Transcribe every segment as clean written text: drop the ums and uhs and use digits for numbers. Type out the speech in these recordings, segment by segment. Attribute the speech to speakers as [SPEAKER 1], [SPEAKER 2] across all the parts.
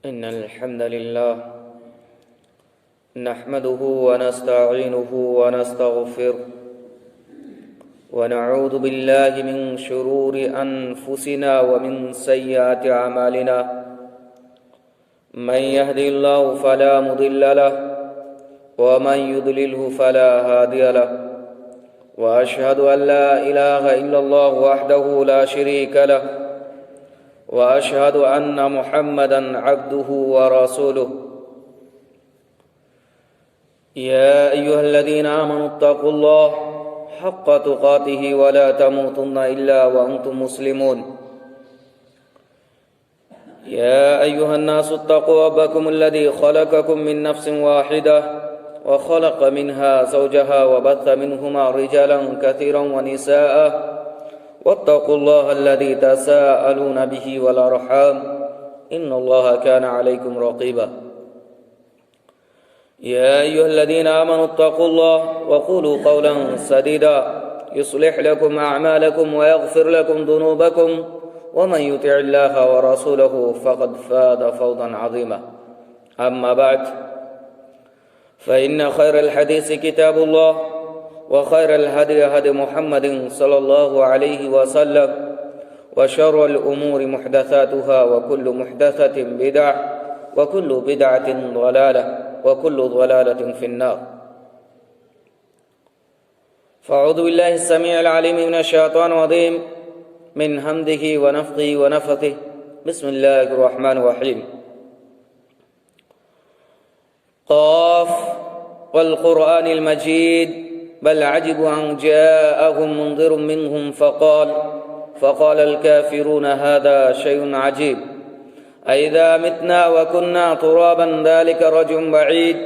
[SPEAKER 1] إن الحمد لله نحمده ونستعينه ونستغفره ونعوذ بالله من شرور أنفسنا ومن سيئات أعمالنا من يهدي الله فلا مضل له ومن يضلله فلا هادي له وأشهد أن لا إله إلا الله وحده لا شريك له وأشهد أن محمدًا عبده ورسوله يا أيها الذين آمنوا اتقوا الله حق تقاته ولا تموتن إلا وأنتم مسلمون يا أيها الناس اتقوا ربكم الذي خلقكم من نفس واحدة وخلق منها زوجها وبث منهما رجالا كثيرا ونساء واتقوا الله الذي تساءلون به والأرحام إن الله كان عليكم رقيبا يا أيها الذين آمنوا اتقوا الله وقولوا قولا سديدا يصلح لكم أعمالكم ويغفر لكم ذنوبكم ومن يطع الله ورسوله فقد فاز فوزا عظيما أما بعد فإن خير الحديث كتاب الله وخير الهدي هدي محمد صلى الله عليه وسلم وشر الأمور محدثاتها وكل محدثة بدعة وكل بدعة ضلالة وكل ضلالة في النار فأعوذ بالله السميع العليم من الشيطان الرجيم من همزه ونفخه ونفثه بسم الله الرحمن الرحيم قاف والقرآن المجيد بل عجبوا أن جاءهم منذر منهم فقال الكافرون هذا شيء عجيب أئذا متنا وكنا ترابا ذلك رجع بعيد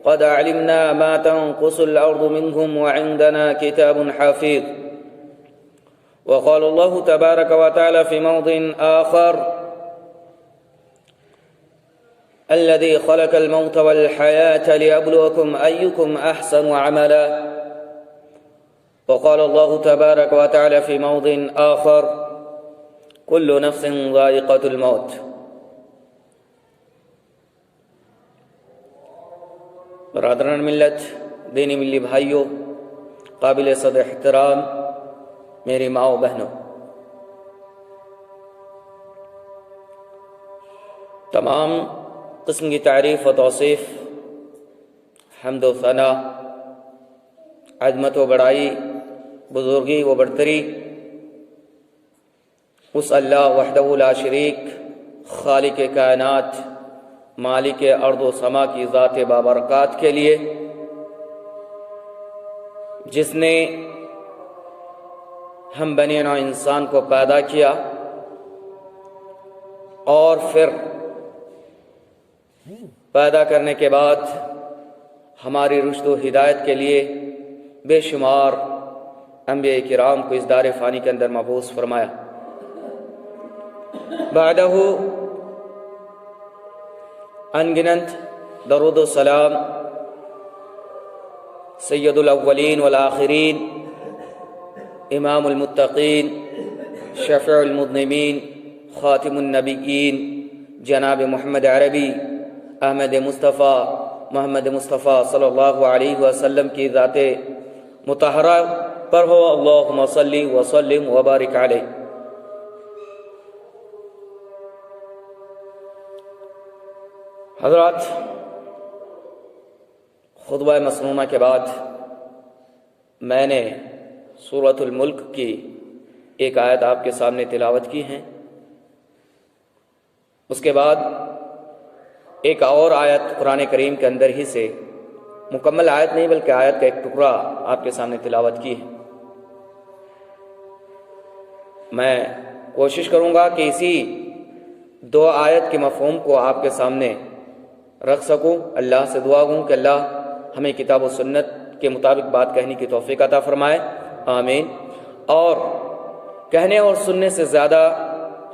[SPEAKER 1] قد علمنا ما تنقص الأرض منهم وعندنا كتاب حفيظ وقال الله تبارك وتعالى في موضع آخر الذي خلق الموت والحياة ليبلوكم أيكم أحسن عملا وقال الله تبارك وتعالى في موضع آخر كل نفس ذائقة الموت برادران ملت دینی ملی بھائیوں قابل صد احترام میری ماں و بہنوں، تمام قسم کی تعریف و توصیف، حمد و ثنا، عظمت و بڑائی، بزرگی و برتری اس اللہ وحدہ لا شریک، خالق کائنات، مالک ارض و سما کی ذات بابرکات کے لیے، جس نے ہم بنی نوع انسان کو پیدا کیا اور پھر پیدا کرنے کے بعد ہماری رشد و ہدایت کے لیے بے شمار انبیاء کرام کو اس دار فانی کے اندر مبعوث فرمایا۔ بعدہ انگنت درود و سلام سید الاولین والآخرین، امام المتقین، شفیع المذنبین، خاتم النبیین، جناب محمد عربی احمد مصطفیٰ محمد مصطفیٰ صلی اللہ علیہ وسلم کی ذات مطہرہ پر ہو، اللہم صلی وسلم وبارک علیہ۔ حضرات، خطبہ مسنونہ کے بعد میں نے سورۃ الملک کی ایک آیت آپ کے سامنے تلاوت کی ہے، اس کے بعد ایک اور آیت قرآن کریم کے اندر ہی سے، مکمل آیت نہیں بلکہ آیت کا ایک ٹکڑا آپ کے سامنے تلاوت کی ہے۔ میں کوشش کروں گا کہ اسی دو آیت کے مفہوم کو آپ کے سامنے رکھ سکوں۔ اللہ سے دعا ہوں کہ اللہ ہمیں کتاب و سنت کے مطابق بات کہنے کی توفیق عطا فرمائے، آمین، اور کہنے اور سننے سے زیادہ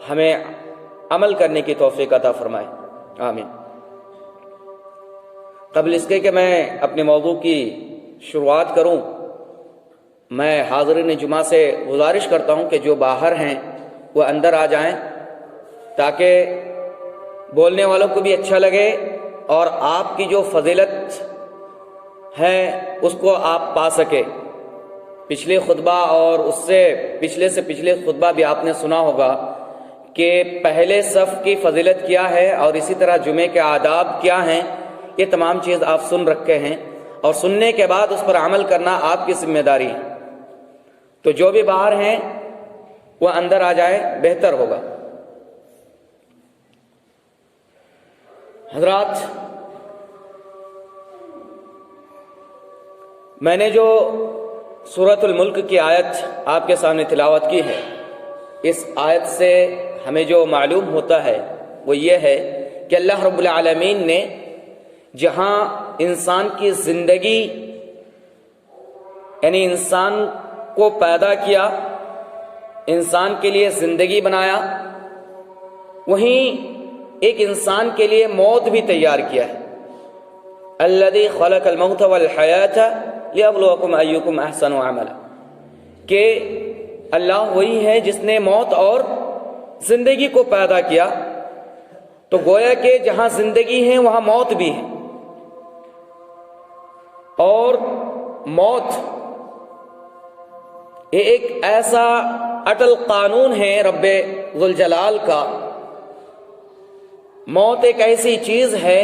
[SPEAKER 1] ہمیں عمل کرنے کی توفیق عطا فرمائے، آمین۔ قبل اس کے کہ میں اپنے موضوع کی شروعات کروں، میں حاضرین جمعہ سے گزارش کرتا ہوں کہ جو باہر ہیں وہ اندر آ جائیں تاکہ بولنے والوں کو بھی اچھا لگے اور آپ کی جو فضیلت ہے اس کو آپ پا سکے۔ پچھلے خطبہ اور اس سے پچھلے خطبہ بھی آپ نے سنا ہوگا کہ پہلے صف کی فضیلت کیا ہے اور اسی طرح جمعے کے آداب کیا ہیں، یہ تمام چیز آپ سن رکھے ہیں، اور سننے کے بعد اس پر عمل کرنا آپ کی ذمہ داری ہے۔ تو جو بھی باہر ہیں وہ اندر آ جائے، بہتر ہوگا۔ حضرات، میں نے جو سورۃ الملک کی آیت آپ کے سامنے تلاوت کی ہے، اس آیت سے ہمیں جو معلوم ہوتا ہے وہ یہ ہے کہ اللہ رب العالمین نے جہاں انسان کی زندگی یعنی انسان کو پیدا کیا، انسان کے لیے زندگی بنایا، وہیں ایک انسان کے لیے موت بھی تیار کیا ہے۔ الذی خلق الموت والحیات لیبلوکم ایکم احسن عملا، کہ اللہ وہی ہے جس نے موت اور زندگی کو پیدا کیا، تو گویا کہ جہاں زندگی ہے وہاں موت بھی ہے، اور موت یہ ایک ایسا اٹل قانون ہے رب ذوالجلال کا۔ موت ایک ایسی چیز ہے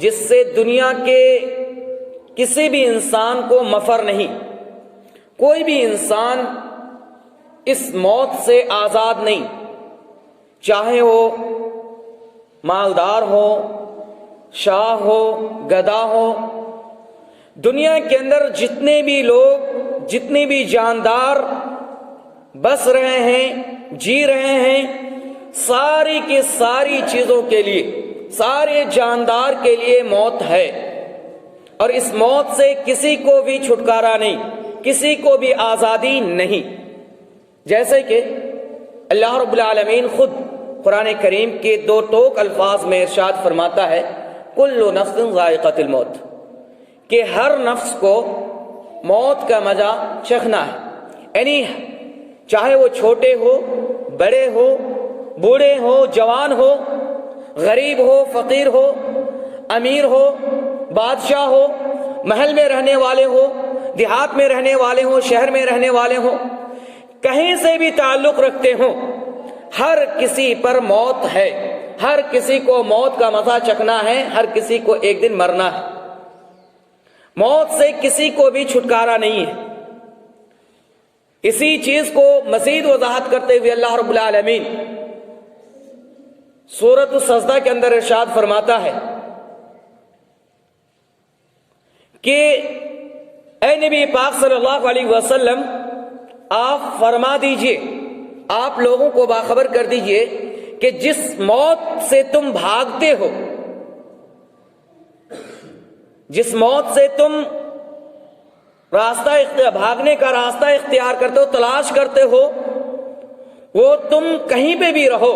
[SPEAKER 1] جس سے دنیا کے کسی بھی انسان کو مفر نہیں، کوئی بھی انسان اس موت سے آزاد نہیں، چاہے وہ مالدار ہو، شاہ ہو، گدا ہو۔ دنیا کے اندر جتنے بھی لوگ، جتنے بھی جاندار بس رہے ہیں، جی رہے ہیں، ساری کی ساری چیزوں کے لیے، سارے جاندار کے لیے موت ہے، اور اس موت سے کسی کو بھی چھٹکارا نہیں، کسی کو بھی آزادی نہیں۔ جیسے کہ اللہ رب العالمین خود قرآن کریم کے دو ٹوک الفاظ میں ارشاد فرماتا ہے، کل نفس ذائقۃ الموت، کہ ہر نفس کو موت کا مزہ چکھنا ہے، یعنی چاہے وہ چھوٹے ہو، بڑے ہو، بوڑھے ہو، جوان ہو، غریب ہو، فقیر ہو، امیر ہو، بادشاہ ہو، محل میں رہنے والے ہو، دیہات میں رہنے والے ہوں، شہر میں رہنے والے ہوں، کہیں سے بھی تعلق رکھتے ہوں، ہر کسی پر موت ہے، ہر کسی کو موت کا مزہ چکھنا ہے، ہر کسی کو ایک دن مرنا ہے۔ موت سے کسی کو بھی چھٹکارا نہیں ہے۔ اسی چیز کو مزید وضاحت کرتے ہوئے اللہ رب العالمین سورۃ السجدہ کے اندر ارشاد فرماتا ہے کہ اے نبی پاک صلی اللہ علیہ وسلم، آپ فرما دیجئے، آپ لوگوں کو باخبر کر دیجئے کہ جس موت سے تم بھاگتے ہو، جس موت سے تم بھاگنے کا راستہ اختیار کرتے ہو، تلاش کرتے ہو، وہ تم کہیں پہ بھی رہو،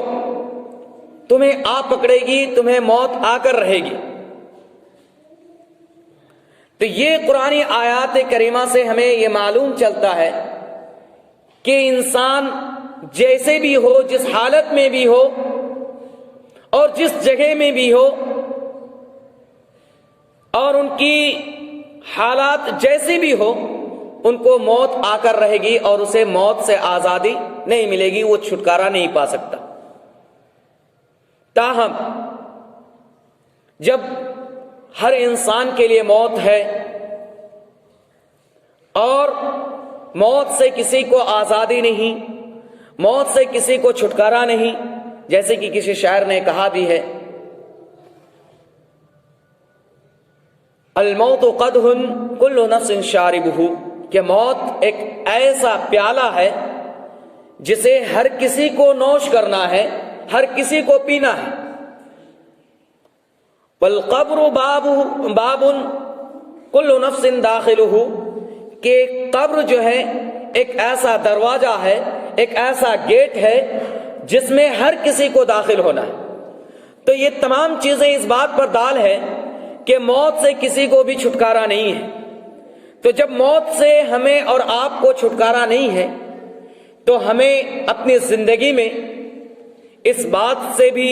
[SPEAKER 1] تمہیں آ پکڑے گی، تمہیں موت آ کر رہے گی۔ تو یہ قرآنی آیات کریمہ سے ہمیں یہ معلوم چلتا ہے کہ انسان جیسے بھی ہو، جس حالت میں بھی ہو اور جس جگہ میں بھی ہو، اور ان کی حالات جیسی بھی ہو، ان کو موت آ کر رہے گی اور اسے موت سے آزادی نہیں ملے گی، وہ چھٹکارا نہیں پا سکتا۔ تاہم جب ہر انسان کے لیے موت ہے اور موت سے کسی کو آزادی نہیں، موت سے کسی کو چھٹکارا نہیں، جیسے کہ کسی شاعر نے کہا بھی ہے، الموت قدح کل نفس شاربہ، کہ موت ایک ایسا پیالہ ہے جسے ہر کسی کو نوش کرنا ہے، ہر کسی کو پینا ہے۔ والقبر باب کل نفس داخلہ، کہ قبر جو ہے ایک ایسا دروازہ ہے، ایک ایسا گیٹ ہے جس میں ہر کسی کو داخل ہونا ہے۔ تو یہ تمام چیزیں اس بات پر دال ہے کہ موت سے کسی کو بھی چھٹکارا نہیں ہے۔ تو جب موت سے ہمیں اور آپ کو چھٹکارا نہیں ہے، تو ہمیں اپنی زندگی میں اس بات سے بھی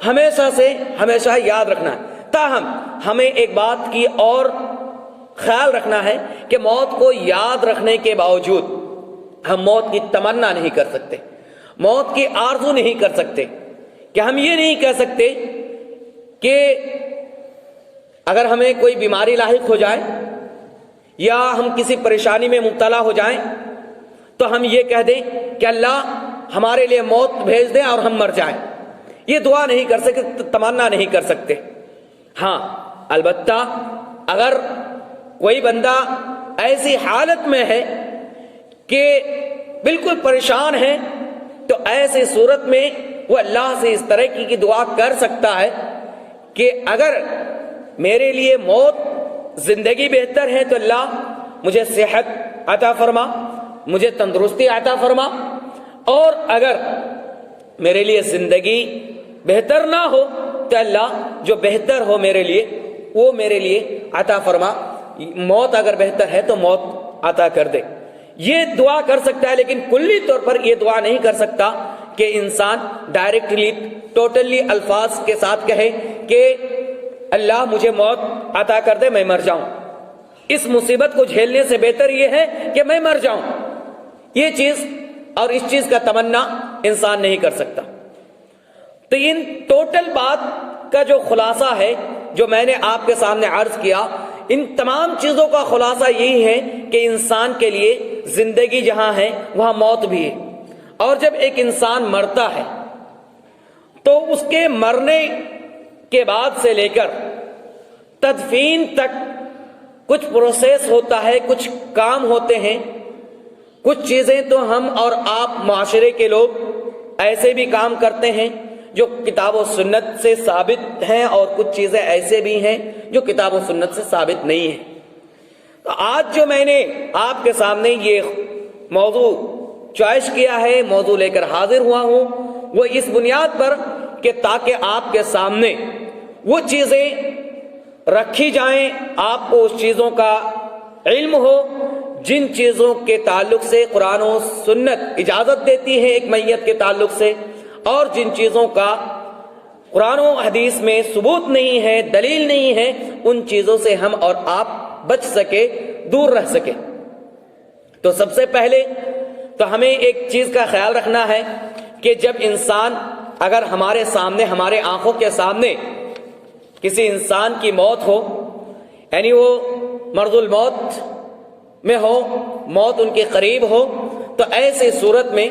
[SPEAKER 1] ہمیشہ سے ہمیشہ یاد رکھنا ہے۔ تاہم ہمیں ایک بات کی اور خیال رکھنا ہے کہ موت کو یاد رکھنے کے باوجود ہم موت کی تمنا نہیں کر سکتے، موت کی آرزو نہیں کر سکتے، کہ ہم یہ نہیں کہہ سکتے کہ اگر ہمیں کوئی بیماری لاحق ہو جائے یا ہم کسی پریشانی میں مبتلا ہو جائیں تو ہم یہ کہہ دیں کہ اللہ ہمارے لیے موت بھیج دیں اور ہم مر جائیں۔ یہ دعا نہیں کر سکتے، تمنا نہیں کر سکتے۔ ہاں البتہ اگر کوئی بندہ ایسی حالت میں ہے کہ بالکل پریشان ہے تو ایسی صورت میں وہ اللہ سے اس طرح کی دعا کر سکتا ہے کہ اگر میرے لیے موت زندگی بہتر ہے تو اللہ مجھے صحت عطا فرما، مجھے تندرستی عطا فرما، اور اگر میرے لیے زندگی بہتر نہ ہو تو اللہ جو بہتر ہو میرے لیے وہ میرے لیے عطا فرما، موت اگر بہتر ہے تو موت عطا کر دے۔ یہ دعا کر سکتا ہے، لیکن کلی طور پر یہ دعا نہیں کر سکتا کہ انسان ڈائریکٹلی ٹوٹلی الفاظ کے ساتھ کہے کہ اللہ مجھے موت عطا کر دے، میں مر جاؤں، اس مصیبت کو جھیلنے سے بہتر یہ ہے کہ میں مر جاؤں۔ یہ چیز اور اس چیز کا تمنا انسان نہیں کر سکتا۔ تو ان ٹوٹل بات کا جو خلاصہ ہے جو میں نے آپ کے سامنے عرض کیا، ان تمام چیزوں کا خلاصہ یہی ہے کہ انسان کے لیے زندگی جہاں ہے وہاں موت بھی ہے، اور جب ایک انسان مرتا ہے تو اس کے مرنے کے بعد سے لے کر تدفین تک کچھ پروسیس ہوتا ہے، کچھ کام ہوتے ہیں، کچھ چیزیں تو ہم اور آپ معاشرے کے لوگ ایسے بھی کام کرتے ہیں جو کتاب و سنت سے ثابت ہیں، اور کچھ چیزیں ایسے بھی ہیں جو کتاب و سنت سے ثابت نہیں ہیں۔ تو آج جو میں نے آپ کے سامنے یہ موضوع چوائس کیا ہے، موضوع لے کر حاضر ہوا ہوں، وہ اس بنیاد پر کہ تاکہ آپ کے سامنے وہ چیزیں رکھی جائیں، آپ کو اس چیزوں کا علم ہو جن چیزوں کے تعلق سے قرآن و سنت اجازت دیتی ہے ایک میت کے تعلق سے، اور جن چیزوں کا قرآن و حدیث میں ثبوت نہیں ہے، دلیل نہیں ہے، ان چیزوں سے ہم اور آپ بچ سکے، دور رہ سکے۔ تو سب سے پہلے تو ہمیں ایک چیز کا خیال رکھنا ہے کہ جب انسان اگر ہمارے سامنے، ہمارے آنکھوں کے سامنے کسی انسان کی موت ہو، یعنی وہ مرض الموت میں ہو، موت ان کے قریب ہو، تو ایسے صورت میں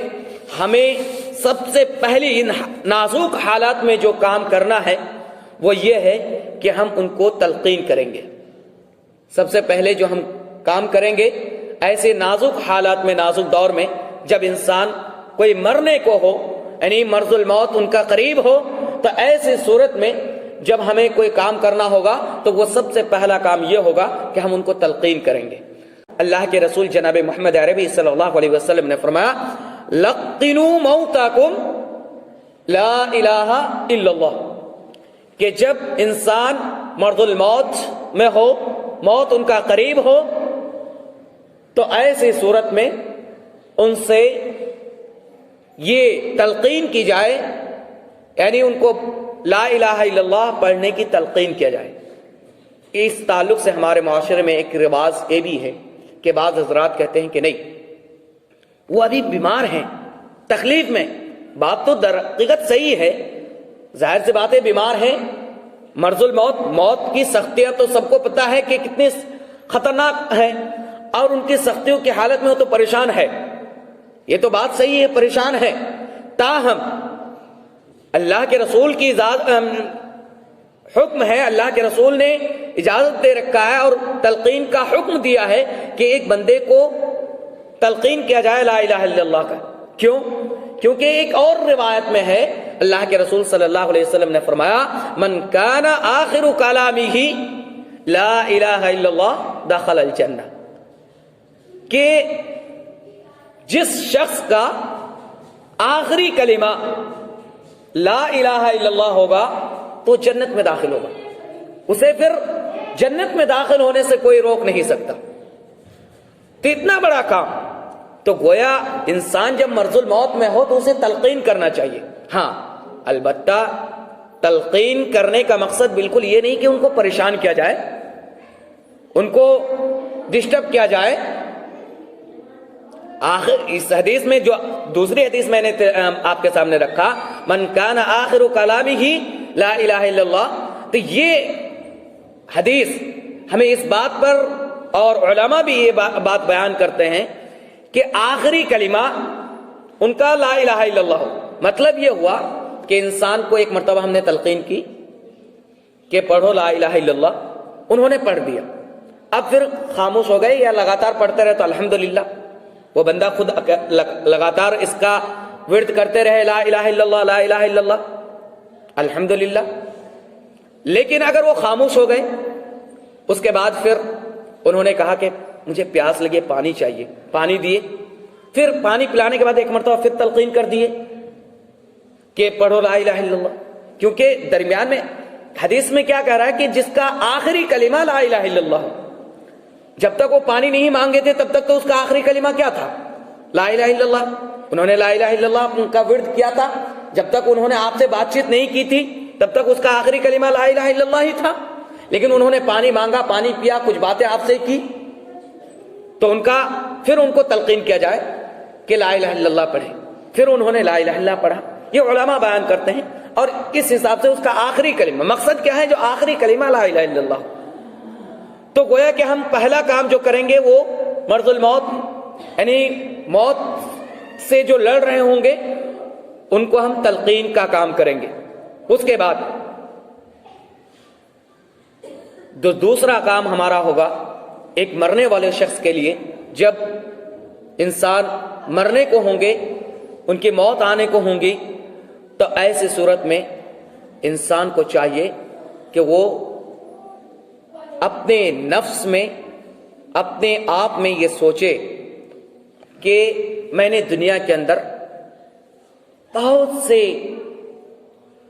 [SPEAKER 1] ہمیں سب سے پہلی ان نازک حالات میں جو کام کرنا ہے وہ یہ ہے کہ ہم ان کو تلقین کریں گے۔ سب سے پہلے جو ہم کام کریں گے ایسے نازک حالات میں، نازک دور میں، جب انسان کوئی مرنے کو ہو، یعنی مرض الموت ان کا قریب ہو، تو ایسی صورت میں جب ہمیں کوئی کام کرنا ہوگا تو وہ سب سے پہلا کام یہ ہوگا کہ ہم ان کو تلقین کریں گے۔ اللہ کے رسول جناب محمد عربی صلی اللہ علیہ وسلم نے فرمایا لقنوا موتاکم لا الہ الا اللہ، کہ جب انسان مرض الموت میں ہو، موت ان کا قریب ہو، تو ایسی صورت میں ان سے یہ تلقین کی جائے، یعنی ان کو لا الہ الا اللہ پڑھنے کی تلقین کیا جائے۔ اس تعلق سے ہمارے معاشرے میں ایک رواج یہ بھی ہے کہ بعض حضرات کہتے ہیں کہ نہیں، وہ ابھی بیمار ہیں، تکلیف میں۔ بات تو در حقیقت صحیح ہے، ظاہر سی بات ہے، بیمار ہیں، مرض الموت، موت کی سختیاں تو سب کو پتہ ہے کہ کتنی خطرناک ہے، اور ان کی سختیوں کی حالت میں وہ تو پریشان ہے، یہ تو بات صحیح ہے، پریشان ہے۔ تاہم اللہ کے رسول کی حکم ہے، اللہ کے رسول نے اجازت دے رکھا ہے اور تلقین کا حکم دیا ہے کہ ایک بندے کو تلقین کیا جائے لا الہ الا اللہ کا۔ کیوں؟ کیونکہ ایک اور روایت میں ہے، اللہ کے رسول صلی اللہ علیہ وسلم نے فرمایا من کان آخر کلامہ لا الہ الا اللہ دخل الجنہ، کہ جس شخص کا آخری کلمہ لا الہ الا اللہ ہوگا تو جنت میں داخل ہوگا، اسے پھر جنت میں داخل ہونے سے کوئی روک نہیں سکتا۔ تو اتنا بڑا کام، تو گویا انسان جب مرض الموت میں ہو تو اسے تلقین کرنا چاہیے۔ ہاں البتہ تلقین کرنے کا مقصد بالکل یہ نہیں کہ ان کو پریشان کیا جائے، ان کو ڈسٹرب کیا جائے۔ آخر اس حدیث میں جو دوسری حدیث میں نے آپ کے سامنے رکھا، من کان آخر کلامہ لا الہ الا اللہ، تو یہ حدیث ہمیں اس بات پر، اور علماء بھی یہ بات بیان کرتے ہیں کہ آخری کلمہ ان کا لا الہ الا اللہ ہو۔ مطلب یہ ہوا کہ انسان کو ایک مرتبہ ہم نے تلقین کی کہ پڑھو لا الہ الا اللہ، انہوں نے پڑھ دیا، اب پھر خاموش ہو گئے یا لگاتار پڑھتے رہے تو الحمدللہ، وہ بندہ خود لگاتار اس کا ورد کرتے رہے، لا الہ الا اللہ لا الہ الا اللہ، الحمدللہ۔ لیکن اگر وہ خاموش ہو گئے، اس کے بعد پھر انہوں نے کہا کہ مجھے پیاس لگے، پانی چاہیے، پانی دیے، پھر پانی پلانے کے بعد ایک مرتبہ پھر تلقین کر دیے کہ پڑھو لا الہ الا اللہ، کیونکہ درمیان میں حدیث میں کیا کہہ رہا ہے کہ جس کا آخری کلمہ لا الہ الا اللہ ہو، جب تک وہ پانی نہیں مانگے تھے تب تک تو اس کا آخری کلمہ کیا تھا؟ لا الہ الا اللہ۔ انہوں نے لا الہ الا اللہ ان کا ورد کیا تھا، جب تک انہوں نے آپ سے بات چیت نہیں کی تھی تب تک اس کا آخری کلمہ لا الہ الا اللہ ہی تھا، لیکن انہوں نے پانی مانگا، پانی پیا، کچھ باتیں آپ سے کی، تو پھر ان کو تلقین کیا جائے کہ لا الہ الا اللہ پڑھیں، پھر انہوں نے لا الہ الا اللہ پڑھا۔ یہ علماء بیان کرتے ہیں، اور اس حساب سے اس کا آخری کلمہ، مقصد کیا ہے جو آخری کلمہ لا الہ الا اللہ۔ تو گویا کہ ہم پہلا کام جو کریں گے وہ مرض الموت، یعنی موت سے جو لڑ رہے ہوں گے ان کو ہم تلقین کا کام کریں گے۔ اس کے بعد دوسرا کام ہمارا ہوگا ایک مرنے والے شخص کے لیے، جب انسان مرنے کو ہوں گے، ان کی موت آنے کو ہوں گی، تو ایسی صورت میں انسان کو چاہیے کہ وہ اپنے نفس میں، اپنے آپ میں یہ سوچے کہ میں نے دنیا کے اندر بہت سے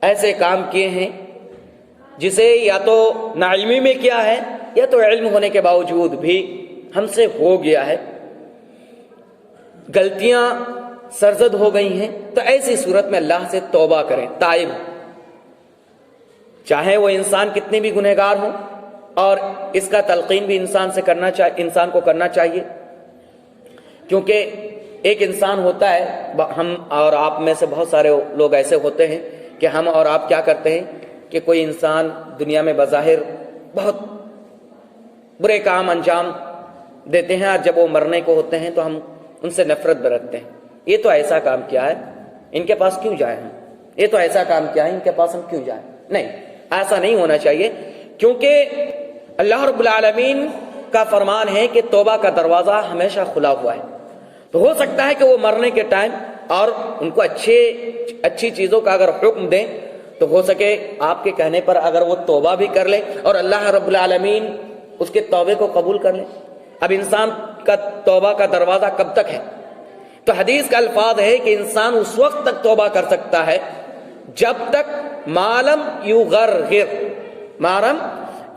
[SPEAKER 1] ایسے کام کیے ہیں جسے یا تو ناعلمی میں کیا ہے یا تو علم ہونے کے باوجود بھی ہم سے ہو گیا ہے، غلطیاں سرزد ہو گئی ہیں، تو ایسی صورت میں اللہ سے توبہ کریں، تائب، چاہے وہ انسان کتنے بھی گنہگار ہوں، اور اس کا تلقین بھی انسان کو کرنا چاہیے، کیونکہ ایک انسان ہوتا ہے، ہم اور آپ میں سے بہت سارے لوگ ایسے ہوتے ہیں کہ ہم اور آپ کیا کرتے ہیں کہ کوئی انسان دنیا میں بظاہر بہت برے کام انجام دیتے ہیں، اور جب وہ مرنے کو ہوتے ہیں تو ہم ان سے نفرت برتتے ہیں، یہ تو ایسا کام کیا ہے، ان کے پاس کیوں جائیں ہم، یہ تو ایسا کام کیا ہے، ان کے پاس ہم کیوں جائیں۔ نہیں، ایسا نہیں ہونا چاہیے، کیونکہ اللہ رب العالمین کا فرمان ہے کہ توبہ کا دروازہ ہمیشہ کھلا ہوا ہے۔ تو ہو سکتا ہے کہ وہ مرنے کے ٹائم اور ان کو اچھی چیزوں کا اگر حکم دیں تو ہو سکے آپ کے کہنے پر اگر وہ توبہ بھی کر لے اور اللہ رب العالمین اس کے توبے کو قبول کر لے۔ اب انسان کا توبہ کا دروازہ کب تک ہے؟ تو حدیث کا الفاظ ہے کہ انسان اس وقت تک توبہ کر سکتا ہے جب تک معلم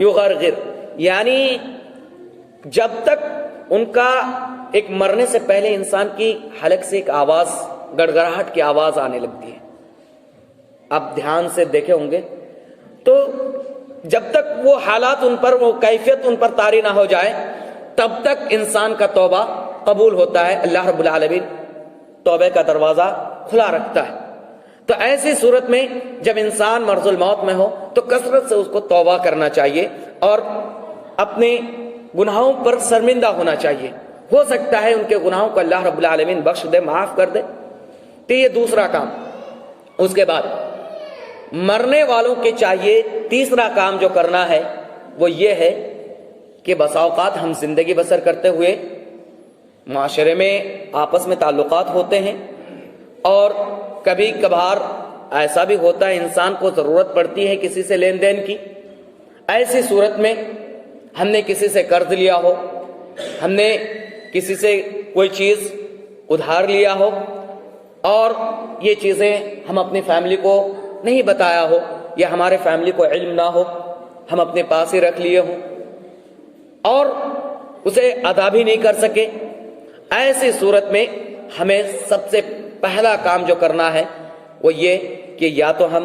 [SPEAKER 1] یغرغر، یعنی جب تک ان کا ایک مرنے سے پہلے انسان کی حلق سے ایک آواز، گڑگڑاہٹ کی آواز آنے لگتی ہے۔ آپ دھیان سے دیکھے ہوں گے، تو جب تک وہ حالات ان پر، وہ کیفیت ان پر طاری نہ ہو جائے تب تک انسان کا توبہ قبول ہوتا ہے، اللہ رب العالمین توبے کا دروازہ کھلا رکھتا ہے۔ تو ایسی صورت میں جب انسان مرض الموت میں ہو تو کثرت سے اس کو توبہ کرنا چاہیے اور اپنے گناہوں پر شرمندہ ہونا چاہیے، ہو سکتا ہے ان کے گناہوں کو اللہ رب العالمین بخش دے، معاف کر دے۔ تو یہ دوسرا کام۔ اس کے بعد مرنے والوں کے چاہیے تیسرا کام جو کرنا ہے وہ یہ ہے کہ بسا اوقات ہم زندگی بسر کرتے ہوئے معاشرے میں آپس میں تعلقات ہوتے ہیں، اور کبھی کبھار ایسا بھی ہوتا ہے انسان کو ضرورت پڑتی ہے کسی سے لین دین کی۔ ایسی صورت میں ہم نے کسی سے قرض لیا ہو، ہم نے کسی سے کوئی چیز ادھار لیا ہو، اور یہ چیزیں ہم اپنی فیملی کو نہیں بتایا ہو یا ہمارے فیملی کو علم نہ ہو، ہم اپنے پاس ہی رکھ لیے ہوں اور اسے ادا بھی نہیں کر سکے، ایسی صورت میں ہمیں سب سے پہلا کام جو کرنا ہے وہ یہ کہ یا تو ہم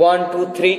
[SPEAKER 1] 1 2 3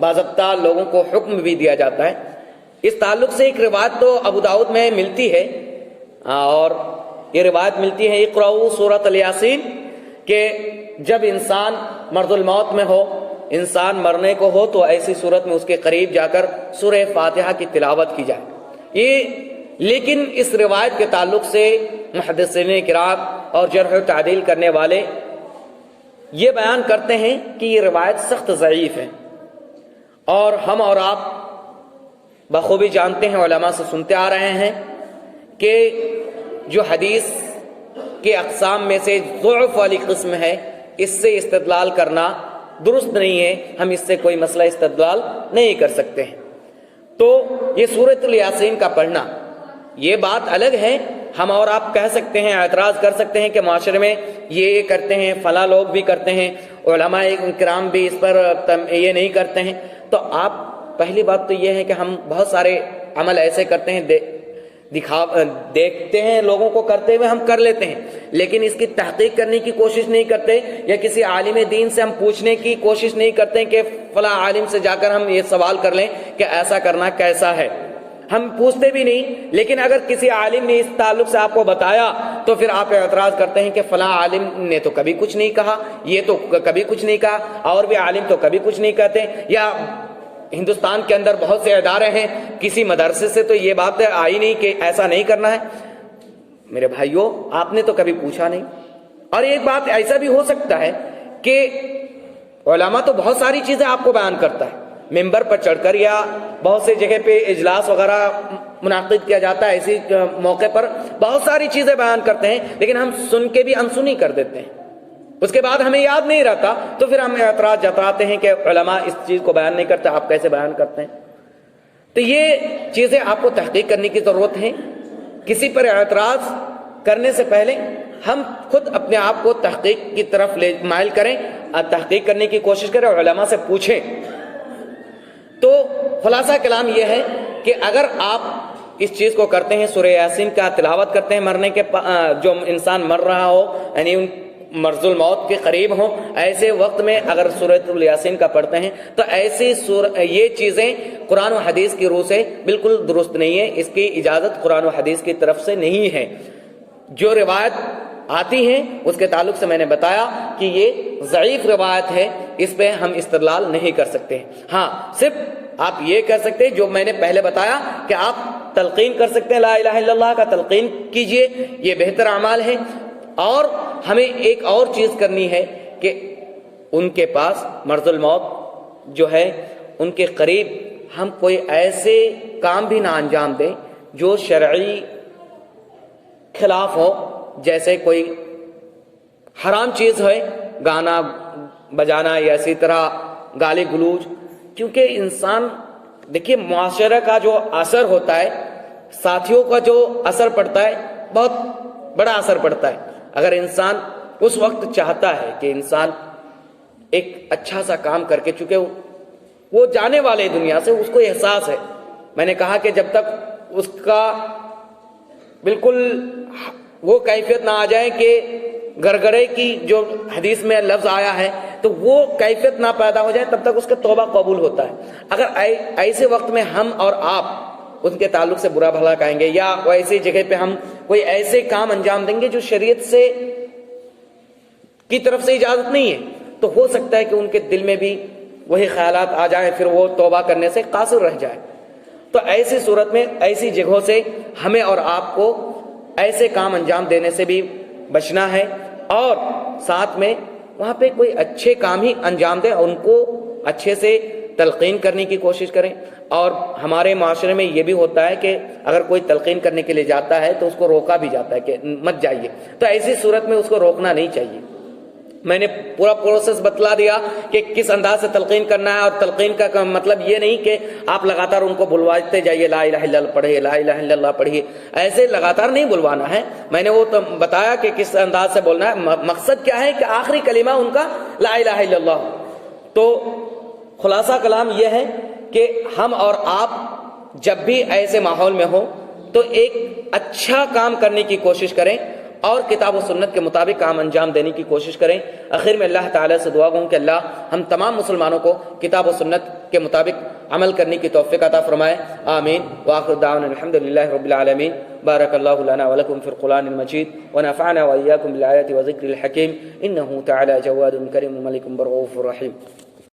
[SPEAKER 1] باضابطہ لوگوں کو حکم بھی دیا جاتا ہے۔ اس تعلق سے ایک روایت تو ابو داؤد میں ملتی ہے، اور یہ روایت ملتی ہے اقرؤ سورۃ الیاسین، کہ جب انسان مرض الموت میں ہو، انسان مرنے کو ہو، تو ایسی صورت میں اس کے قریب جا کر سورہ فاتحہ کی تلاوت کی جائے۔ لیکن اس روایت کے تعلق سے محدثین کرام اور جرح و تعدیل کرنے والے یہ بیان کرتے ہیں کہ یہ روایت سخت ضعیف ہے، اور ہم اور آپ بخوبی جانتے ہیں، علماء سے سنتے آ رہے ہیں کہ جو حدیث کے اقسام میں سے ضعف والی قسم ہے، اس سے استدلال کرنا درست نہیں ہے، ہم اس سے کوئی مسئلہ استدلال نہیں کر سکتے ہیں۔ تو یہ سورۃ الیاسین کا پڑھنا یہ بات الگ ہے، ہم اور آپ کہہ سکتے ہیں، اعتراض کر سکتے ہیں کہ معاشرے میں یہ کرتے ہیں، فلاں لوگ بھی کرتے ہیں، علماء کرام بھی اس پر یہ نہیں کرتے ہیں۔ تو آپ پہلی بات تو یہ ہے کہ ہم بہت سارے عمل ایسے کرتے ہیں، دیکھتے ہیں لوگوں کو کرتے ہوئے، ہم کر لیتے ہیں، لیکن اس کی تحقیق کرنے کی کوشش نہیں کرتے، یا کسی عالم دین سے ہم پوچھنے کی کوشش نہیں کرتے کہ فلاں عالم سے جا کر ہم یہ سوال کر لیں کہ ایسا کرنا کیسا ہے، ہم پوچھتے بھی نہیں۔ لیکن اگر کسی عالم نے اس تعلق سے آپ کو بتایا تو پھر آپ اعتراض کرتے ہیں کہ فلاں عالم نے تو کبھی کچھ نہیں کہا، یہ تو کبھی کچھ نہیں کہا، اور بھی عالم تو کبھی کچھ نہیں کہتے، یا ہندوستان کے اندر بہت سے ادارے ہیں، کسی مدرسے سے تو یہ بات آئی نہیں کہ ایسا نہیں کرنا ہے۔ میرے بھائیوں، آپ نے تو کبھی پوچھا نہیں۔ اور ایک بات ایسا بھی ہو سکتا ہے کہ علماء تو بہت ساری چیزیں آپ کو بیان کرتا ہے، ممبر پر چڑھ کر یا بہت سے جگہ پہ اجلاس وغیرہ منعقد کیا جاتا ہے، ایسی موقع پر بہت ساری چیزیں بیان کرتے ہیں، لیکن ہم سن کے بھی انسنی کر دیتے ہیں، اس کے بعد ہمیں یاد نہیں رہتا، تو پھر ہم اعتراض جتاتے ہیں کہ علماء اس چیز کو بیان نہیں کرتے، آپ کیسے بیان کرتے ہیں؟ تو یہ چیزیں آپ کو تحقیق کرنے کی ضرورت ہے۔ کسی پر اعتراض کرنے سے پہلے ہم خود اپنے آپ کو تحقیق کی طرف مائل کریں، تحقیق کرنے کی کوشش کریں، علماء سے پوچھیں۔ تو خلاصہ کلام یہ ہے کہ اگر آپ اس چیز کو کرتے ہیں، سورہ یاسین کا تلاوت کرتے ہیں، مرنے کے جو انسان مر رہا ہو، یعنی مرض الموت کے قریب ہوں، ایسے وقت میں اگر سورۃ الیاسین کا پڑھتے ہیں تو ایسی یہ چیزیں قرآن و حدیث کی روح سے بالکل درست نہیں ہے، اس کی اجازت قرآن و حدیث کی طرف سے نہیں ہے۔ جو روایت آتی ہیں اس کے تعلق سے میں نے بتایا کہ یہ ضعیف روایت ہے، اس پہ ہم استدلال نہیں کر سکتے۔ ہاں، صرف آپ یہ کر سکتے ہیں جو میں نے پہلے بتایا کہ آپ تلقین کر سکتے ہیں، لا الہ الا اللہ کا تلقین کیجئے، یہ بہتر اعمال ہے۔ اور ہمیں ایک اور چیز کرنی ہے کہ ان کے پاس مرض الموت جو ہے، ان کے قریب ہم کوئی ایسے کام بھی نہ انجام دیں جو شرعی خلاف ہو، جیسے کوئی حرام چیز ہے، گانا بجانا یا اسی طرح گالی گلوچ، کیونکہ انسان دیکھیے معاشرہ کا جو اثر ہوتا ہے، ساتھیوں کا جو اثر پڑتا ہے، بہت بڑا اثر پڑتا ہے۔ اگر انسان اس وقت چاہتا ہے کہ انسان ایک اچھا سا کام کر کے، چونکہ وہ جانے والے دنیا سے، اس کو احساس ہے، میں نے کہا کہ جب تک اس کا بالکل وہ کیفیت نہ آ جائے کہ گرگرے کی جو حدیث میں لفظ آیا ہے، تو وہ کیفیت نہ پیدا ہو جائے، تب تک اس کا توبہ قبول ہوتا ہے۔ اگر ایسے وقت میں ہم اور آپ ان کے تعلق سے برا بھلا کہیں گے، یا ایسی جگہ پہ ہم کوئی ایسے کام انجام دیں گے جو شریعت سے کی طرف سے اجازت نہیں ہے، تو ہو سکتا ہے کہ ان کے دل میں بھی وہی خیالات آ جائیں، پھر وہ توبہ کرنے سے قاصر رہ جائے۔ تو ایسی صورت میں ایسی جگہوں سے ہمیں اور آپ کو ایسے کام انجام دینے سے بھی بچنا ہے، اور ساتھ میں وہاں پہ کوئی اچھے کام ہی انجام دیں، ان کو اچھے سے تلقین کرنے کی کوشش کریں۔ اور ہمارے معاشرے میں یہ بھی ہوتا ہے کہ اگر کوئی تلقین کرنے کے لیے جاتا ہے تو اس کو روکا بھی جاتا ہے کہ مت جائیے، تو ایسی صورت میں اس کو روکنا نہیں چاہیے۔ میں نے پورا پروسیس بتلا دیا کہ کس انداز سے تلقین کرنا ہے، اور تلقین کا مطلب یہ نہیں کہ آپ لگاتار ان کو بلواتے جائیے، لا الہ الا اللہ پڑھیے، لا الہ الا اللہ پڑھیے، ایسے لگاتار نہیں بلوانا ہے۔ میں نے وہ بتایا کہ کس انداز سے بولنا ہے، مقصد کیا ہے کہ آخری کلمہ ان کا لا الہ الا اللہ۔ تو خلاصہ کلام یہ ہے کہ ہم اور آپ جب بھی ایسے ماحول میں ہوں تو ایک اچھا کام کرنے کی کوشش کریں، اور کتاب و سنت کے مطابق کام انجام دینے کی کوشش کریں۔ آخر میں اللہ تعالیٰ سے دعا گوں کہ اللہ ہم تمام مسلمانوں کو کتاب و سنت کے مطابق عمل کرنے کی توفیق عطا فرمائے، آمین۔ وآخر دعوانا الحمد للہ رب العالمین۔ بارک اللہ لنا ولکم فی القرآن المجید ونفعنا وإیاکم بالآیات وذکر الحکیم، انہ تعالی جواد کریم ملک رؤوف رحیم۔